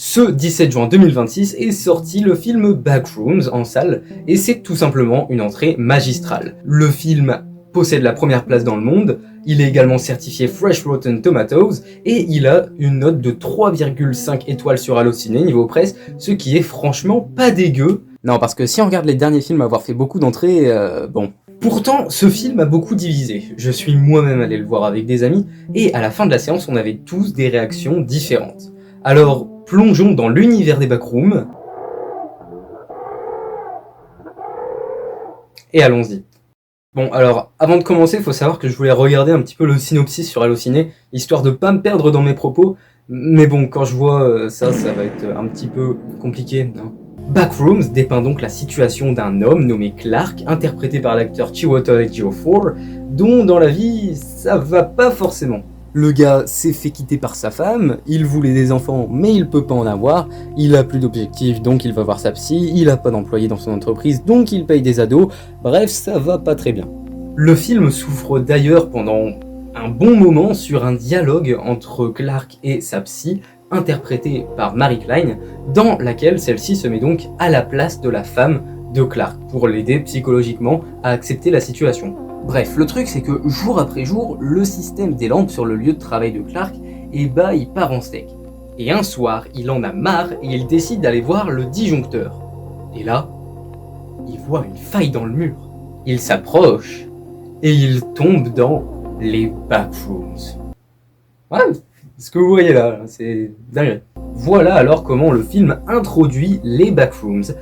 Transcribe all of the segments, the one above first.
Ce 17 juin 2026 est sorti le film Backrooms en salle et c'est tout simplement une entrée magistrale. Le film possède la première place dans le monde, il est également certifié Fresh Rotten Tomatoes et il a une note de 3,5 étoiles sur Allociné niveau presse, ce qui est franchement pas dégueu. Non, parce que si on regarde les derniers films à avoir fait beaucoup d'entrées, bon. Pourtant, ce film a beaucoup divisé. Je suis moi-même allé le voir avec des amis et à la fin de la séance, on avait tous des réactions différentes. Alors, plongeons dans l'univers des backrooms et allons-y. Bon, alors, avant de commencer, il faut savoir que je voulais regarder un petit peu le synopsis sur Allociné, histoire de pas me perdre dans mes propos, mais bon, quand je vois ça va être un petit peu compliqué, hein. Backrooms dépeint donc la situation d'un homme nommé Clark, interprété par l'acteur Chiwetel Ejiofor, dont dans la vie, ça va pas forcément. Le gars s'est fait quitter par sa femme, il voulait des enfants mais il peut pas en avoir, il a plus d'objectifs donc il va voir sa psy, il a pas d'employé dans son entreprise donc il paye des ados, bref ça va pas très bien. Le film souffre d'ailleurs pendant un bon moment sur un dialogue entre Clark et sa psy, interprétée par Mary Klein, dans laquelle celle-ci se met donc à la place de la femme de Clark pour l'aider psychologiquement à accepter la situation. Bref, le truc c'est que jour après jour, le système des lampes sur le lieu de travail de Clark, il part en steak. Et un soir, il en a marre et il décide d'aller voir le disjoncteur. Et là, il voit une faille dans le mur. Il s'approche et il tombe dans les backrooms. Ouais, ce que vous voyez là, c'est dingue. Voilà alors comment le film introduit les backrooms.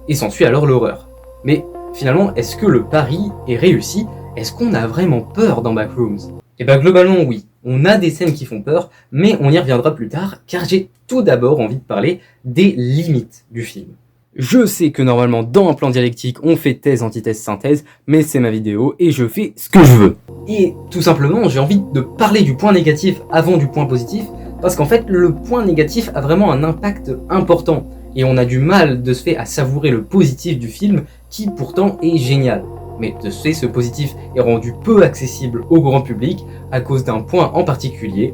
Et s'ensuit alors l'horreur. Mais finalement, est-ce que le pari est réussi ? Est-ce qu'on a vraiment peur dans Backrooms ? Eh ben globalement oui, on a des scènes qui font peur, mais on y reviendra plus tard, car j'ai tout d'abord envie de parler des limites du film. Je sais que normalement dans un plan dialectique on fait thèse, antithèse, synthèse, mais c'est ma vidéo et je fais ce que je veux. Et tout simplement j'ai envie de parler du point négatif avant du point positif, parce qu'en fait le point négatif a vraiment un impact important, et on a du mal de se faire à savourer le positif du film, qui pourtant est génial. Mais de ce fait, ce positif est rendu peu accessible au grand public à cause d'un point en particulier,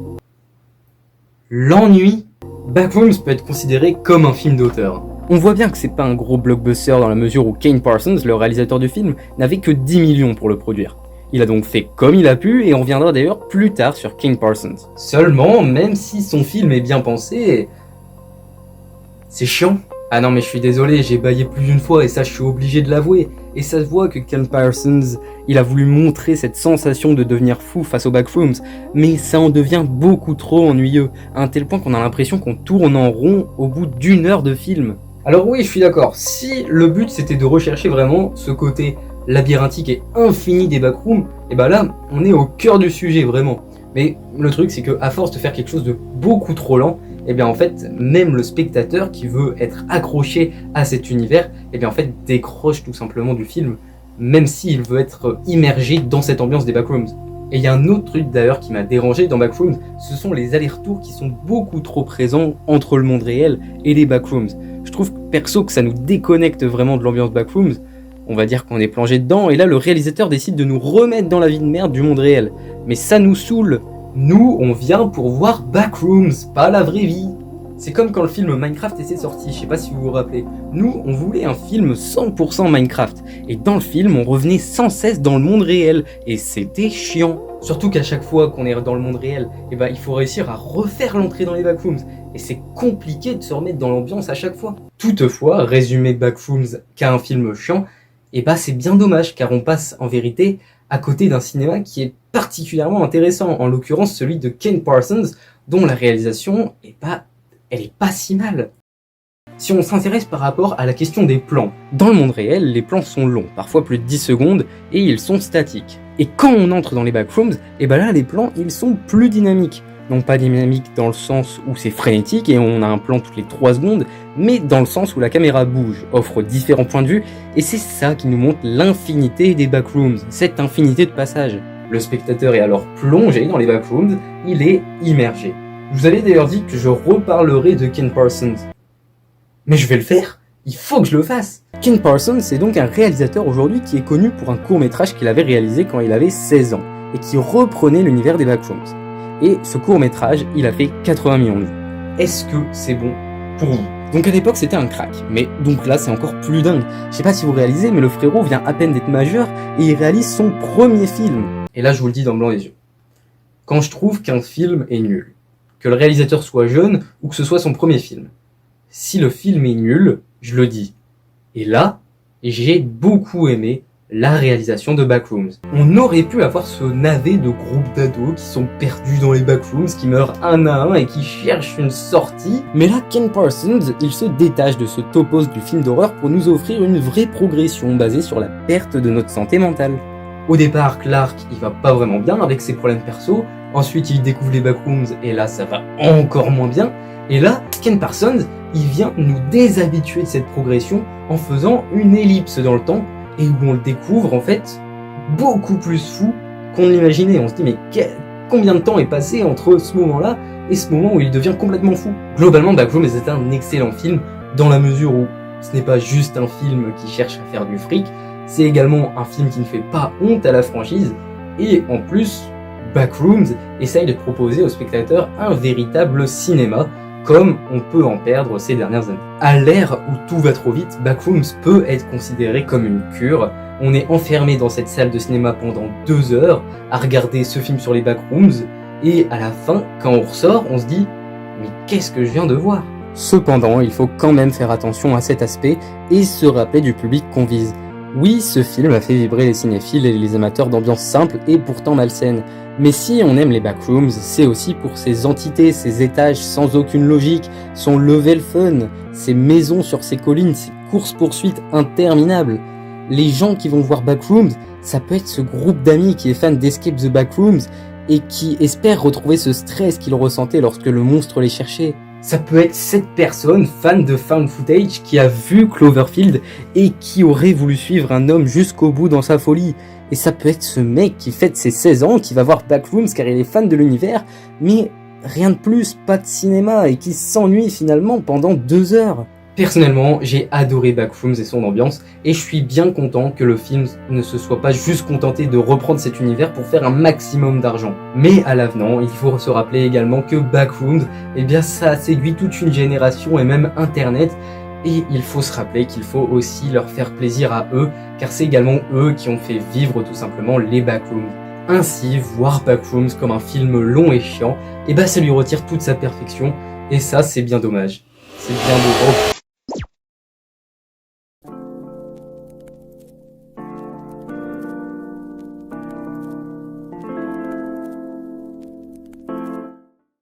l'ennui. Backrooms peut être considéré comme un film d'auteur. On voit bien que c'est pas un gros blockbuster dans la mesure où Kane Parsons, le réalisateur du film, n'avait que 10 millions pour le produire. Il a donc fait comme il a pu et on reviendra d'ailleurs plus tard sur Kane Parsons. Seulement, même si son film est bien pensé, c'est chiant. Ah non mais je suis désolé, j'ai bâillé plus d'une fois et ça je suis obligé de l'avouer. Et ça se voit que Kane Parsons, il a voulu montrer cette sensation de devenir fou face aux backrooms, mais ça en devient beaucoup trop ennuyeux, à un tel point qu'on a l'impression qu'on tourne en rond au bout d'1 heure de film. Alors oui, je suis d'accord, si le but c'était de rechercher vraiment ce côté labyrinthique et infini des backrooms, et bah là, on est au cœur du sujet vraiment. Mais le truc c'est que à force de faire quelque chose de beaucoup trop lent, et bien en fait, même le spectateur qui veut être accroché à cet univers, et bien en fait décroche tout simplement du film, même s'il veut être immergé dans cette ambiance des backrooms. Et il y a un autre truc d'ailleurs qui m'a dérangé dans Backrooms, ce sont les allers-retours qui sont beaucoup trop présents entre le monde réel et les backrooms. Je trouve perso que ça nous déconnecte vraiment de l'ambiance backrooms. On va dire qu'on est plongé dedans, et là le réalisateur décide de nous remettre dans la vie de merde du monde réel. Mais ça nous saoule. Nous, on vient pour voir Backrooms, pas la vraie vie. C'est comme quand le film Minecraft était sorti, je sais pas si vous vous rappelez. Nous, on voulait un film 100% Minecraft. Et dans le film, on revenait sans cesse dans le monde réel. Et c'était chiant. Surtout qu'à chaque fois qu'on est dans le monde réel, et il faut réussir à refaire l'entrée dans les Backrooms. Et c'est compliqué de se remettre dans l'ambiance à chaque fois. Toutefois, résumer Backrooms qu'à un film chiant, c'est bien dommage, car on passe en vérité à côté d'un cinéma qui est particulièrement intéressant, en l'occurrence celui de Kane Parsons, dont la réalisation elle est pas si mal. Si on s'intéresse par rapport à la question des plans, dans le monde réel, les plans sont longs, parfois plus de 10 secondes, et ils sont statiques. Et quand on entre dans les backrooms, là les plans ils sont plus dynamiques. Non pas dynamiques dans le sens où c'est frénétique et on a un plan toutes les 3 secondes, mais dans le sens où la caméra bouge, offre différents points de vue, et c'est ça qui nous montre l'infinité des backrooms, cette infinité de passages. Le spectateur est alors plongé dans les backrooms, il est immergé. Je vous avais d'ailleurs dit que je reparlerai de Kane Parsons. Mais je vais le faire, il faut que je le fasse. Kane Parsons c'est donc un réalisateur aujourd'hui qui est connu pour un court-métrage qu'il avait réalisé quand il avait 16 ans, et qui reprenait l'univers des backrooms. Et ce court-métrage, il a fait 80 millions de vues. Est-ce que c'est bon ? pour vous. Donc à l'époque c'était un crack, mais donc là c'est encore plus dingue. Je sais pas si vous réalisez, mais le frérot vient à peine d'être majeur et il réalise son premier film. Et là je vous le dis dans le blanc des yeux. Quand je trouve qu'un film est nul, que le réalisateur soit jeune ou que ce soit son premier film, si le film est nul, je le dis. Et là, j'ai beaucoup aimé la réalisation de Backrooms. On aurait pu avoir ce navet de groupe d'ados qui sont perdus dans les backrooms, qui meurent un à un et qui cherchent une sortie. Mais là, Ken Parsons, il se détache de ce topos du film d'horreur pour nous offrir une vraie progression basée sur la perte de notre santé mentale. Au départ, Clark, il va pas vraiment bien avec ses problèmes perso. Ensuite, il découvre les backrooms et là, ça va encore moins bien. Et là, Ken Parsons, il vient nous déshabituer de cette progression en faisant une ellipse dans le temps et où on le découvre en fait beaucoup plus fou qu'on ne l'imaginait. On se dit mais combien de temps est passé entre ce moment-là et ce moment où il devient complètement fou. Globalement, Backrooms est un excellent film dans la mesure où ce n'est pas juste un film qui cherche à faire du fric, c'est également un film qui ne fait pas honte à la franchise et en plus, Backrooms essaye de proposer aux spectateurs un véritable cinéma comme on peut en perdre ces dernières années. À l'ère où tout va trop vite, Backrooms peut être considéré comme une cure. On est enfermé dans cette salle de cinéma pendant 2 heures à regarder ce film sur les backrooms et à la fin, quand on ressort, on se dit « mais qu'est-ce que je viens de voir ?» Cependant, il faut quand même faire attention à cet aspect et se rappeler du public qu'on vise. Oui, ce film a fait vibrer les cinéphiles et les amateurs d'ambiance simple et pourtant malsaine. Mais si on aime les backrooms, c'est aussi pour ces entités, ces étages sans aucune logique, son level fun, ces maisons sur ces collines, ces courses-poursuites interminables. Les gens qui vont voir Backrooms, ça peut être ce groupe d'amis qui est fan d'Escape the Backrooms et qui espère retrouver ce stress qu'ils ressentaient lorsque le monstre les cherchait. Ça peut être cette personne, fan de found footage, qui a vu Cloverfield et qui aurait voulu suivre un homme jusqu'au bout dans sa folie. Et ça peut être ce mec qui fête ses 16 ans, qui va voir Backrooms car il est fan de l'univers, mais rien de plus, pas de cinéma, et qui s'ennuie finalement pendant 2 heures. Personnellement, j'ai adoré Backrooms et son ambiance, et je suis bien content que le film ne se soit pas juste contenté de reprendre cet univers pour faire un maximum d'argent. Mais à l'avenant, il faut se rappeler également que Backrooms, eh bien ça a séduit toute une génération et même Internet, et il faut se rappeler qu'il faut aussi leur faire plaisir à eux, car c'est également eux qui ont fait vivre tout simplement les Backrooms. Ainsi, voir Backrooms comme un film long et chiant, eh ben ça lui retire toute sa perfection, et ça c'est bien dommage. C'est bien dommage.